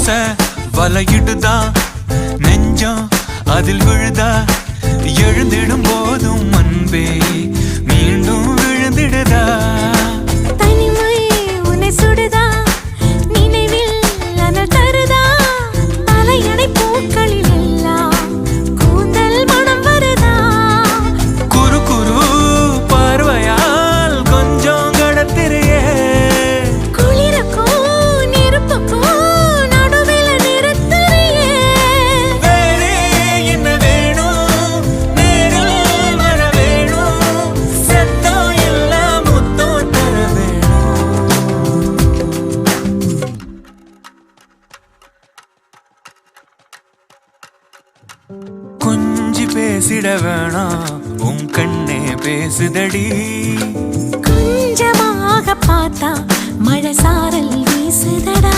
ஆசை வலையிடுதா நெஞ்சம் அதில் விழுதா எழுந்திடும் போதும் அன்பே மீண்டும் விழுந்திடுதா தனிமை உன்னை சுடுதா நினைவில் அனல் தருதா தலையணை பூக்களில் எல்லாம் கூந்தல் மனம் வருதா குறு குறு பார்வையால் கொஞ்சம் கடத்திரியே குளிருக்கும் நெருப்புக்கும் நடுவில் நிறுத்தறியே வேறே என்ன வேணும் நேரில் வர வேணும் சத்தம் எல்லாம் முத்தம் தர வேணும் கொஞ்சி பேசிட வேணாம் உன் கண்ணே பேசுதடி கொஞ்சமாக பார்த்தா மழை சாரல் வீசுதடா